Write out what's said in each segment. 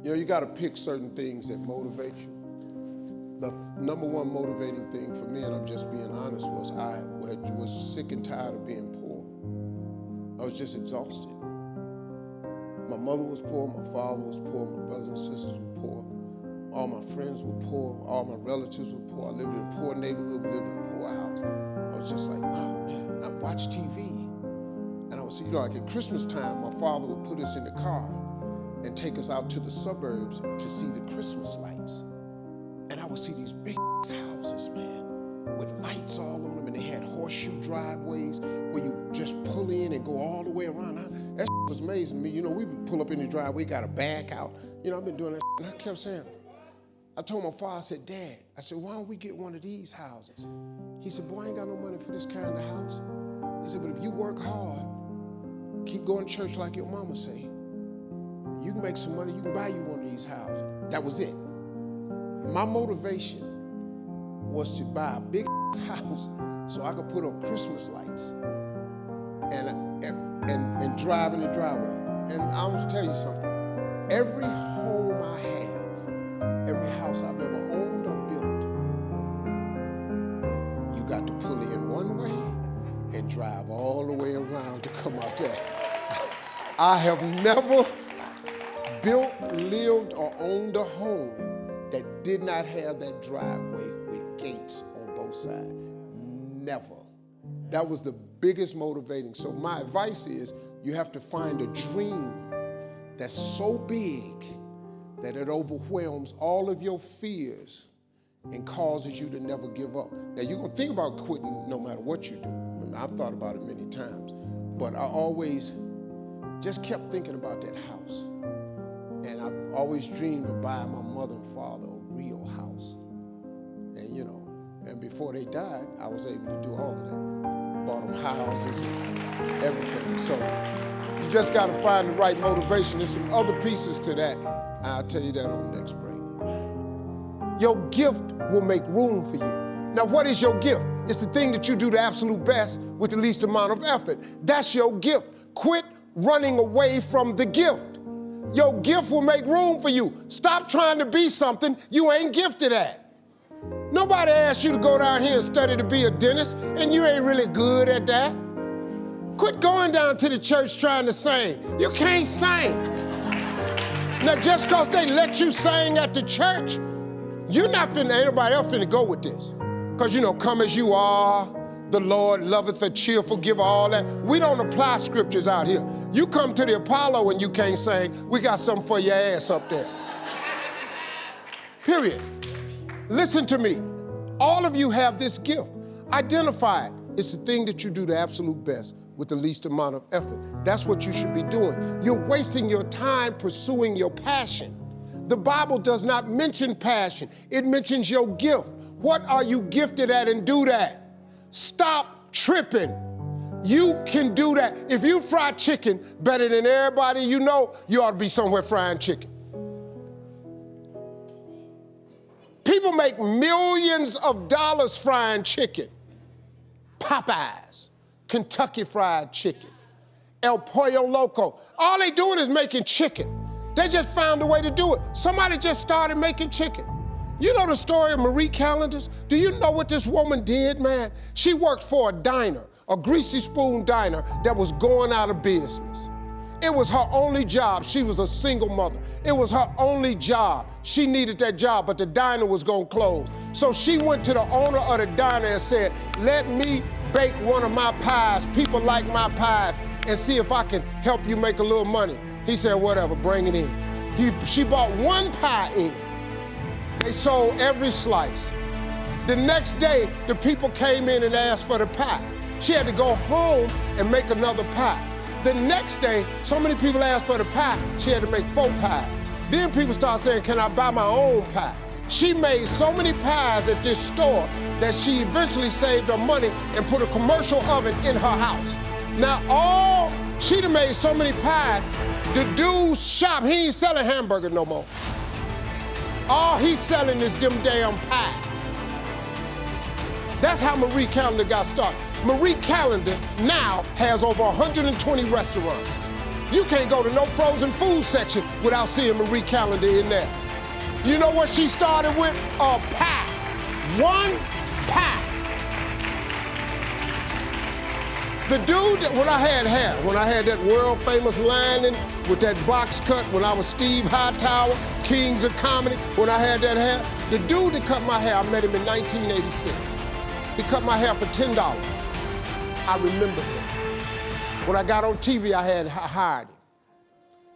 You know, you got to pick certain things that motivate you. The number one motivating thing for me, and I'm just being honest, was I was sick and tired of being poor. I was just exhausted. My mother was poor, my father was poor, my brothers and sisters were poor. All my friends were poor, all my relatives were poor. I lived in a poor neighborhood, we lived in a poor house. I was just like, wow, man, I watch TV. And I would see, you know, like at Christmas time, my father would put us in the car and take us out to the suburbs to see the Christmas lights. And I would see these big houses, man, with lights all on them, and they had horseshoe driveways where you just pull in and go all the way around. That was amazing to me. You know, we would pull up in the driveway, got a back out. You know, I've been doing that, and I kept saying, I told my father, I said, Dad, I said, why don't we get one of these houses? He said, boy, I ain't got no money for this kind of house. He said, but if you work hard, keep going to church like your mama say, you can make some money, you can buy you one of these houses. That was it. My motivation was to buy a big house so I could put up Christmas lights and drive in the driveway. And I want to tell you something. Every home I have, every house I've ever owned or built, you got to pull in one way and drive all the way around to come out there. I have never built, lived, or owned a home that did not have that driveway with gates on both sides. Never. That was the biggest motivating. So my advice is you have to find a dream that's so big that it overwhelms all of your fears and causes you to never give up. Now, you're going to think about quitting no matter what you do. I mean, I've thought about it many times, but I always just kept thinking about that house. And I've always dreamed of buying my mother and father a real house. And, you know, and before they died, I was able to do all of that. Bought them houses and everything. So you just got to find the right motivation. There's some other pieces to that. I'll tell you that on the next break. Your gift will make room for you. Now, what is your gift? It's the thing that you do the absolute best with the least amount of effort. That's your gift. Quit running away from the gift. Your gift will make room for you. Stop trying to be something you ain't gifted at. Nobody asked you to go down here and study to be a dentist, and you ain't really good at that. Quit going down to the church trying to sing. You can't sing. Now, just because they let you sing at the church, you're not finna, ain't nobody else finna go with this. Because, you know, come as you are, the Lord loveth a cheerful giver, all that. We don't apply scriptures out here. You come to the Apollo and you can't sing, we got something for your ass up there. Period. Listen to me. All of you have this gift. Identify it. It's the thing that you do the absolute best with the least amount of effort. That's what you should be doing. You're wasting your time pursuing your passion. The Bible does not mention passion. It mentions your gift. What are you gifted at, and do that? Stop tripping. You can do that. If you fry chicken better than everybody you know, you ought to be somewhere frying chicken. People make millions of dollars frying chicken. Popeyes, Kentucky Fried Chicken, El Pollo Loco. All they doing is making chicken. They just found a way to do it. Somebody just started making chicken. You know the story of Marie Callender's? Do you know what this woman did, man? She worked for a diner, a greasy spoon diner that was going out of business. It was her only job. She was a single mother. It was her only job. She needed that job, but the diner was gonna close. So she went to the owner of the diner and said, let me bake one of my pies. People like my pies, and see if I can help you make a little money. He said, whatever, bring it in. She bought one pie in. They sold every slice. The next day, the people came in and asked for the pie. She had to go home and make another pie. The next day, so many people asked for the pie, she had to make 4 pies. Then people started saying, can I buy my own pie? She made so many pies at this store that she eventually saved her money and put a commercial oven in her house. Now, she done made so many pies, the dude's shop, he ain't selling hamburgers no more. All he's selling is them damn pies. That's how Marie Callender got started. Marie Callender now has over 120 restaurants. You can't go to no frozen food section without seeing Marie Callender in there. You know what she started with? A pie. One pie. The dude, when I had hair, when I had that world famous lining with that box cut, when I was Steve Hightower, Kings of Comedy, when I had that hair, the dude that cut my hair, I met him in 1986. He cut my hair for $10. I remember him. When I got on TV, I had hired him.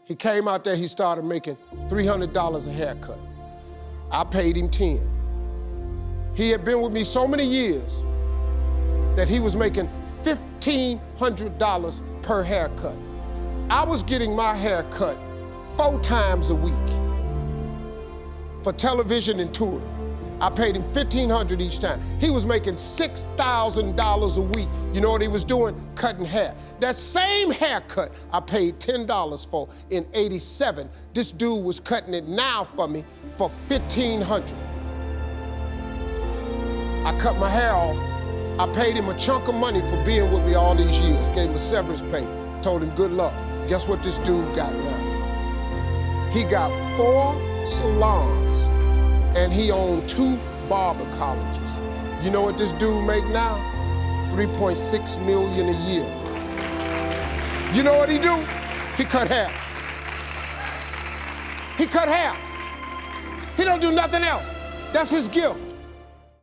He came out there, he started making $300 a haircut. I paid him 10. He had been with me so many years that he was making $1,500 per haircut. I was getting my hair cut 4 times a week for television and touring. I paid him $1,500 each time. He was making $6,000 a week. You know what he was doing? Cutting hair. That same haircut I paid $10 for in '87. This dude was cutting it now for me for $1,500. I cut my hair off. I paid him a chunk of money for being with me all these years. Gave him a severance pay. Told him good luck. Guess what this dude got now? He got 4 salons and he owned 2 barber colleges. You know what this dude make now? $3.6 million a year. You know what he do? He cut hair. He cut hair. He don't do nothing else. That's his gift.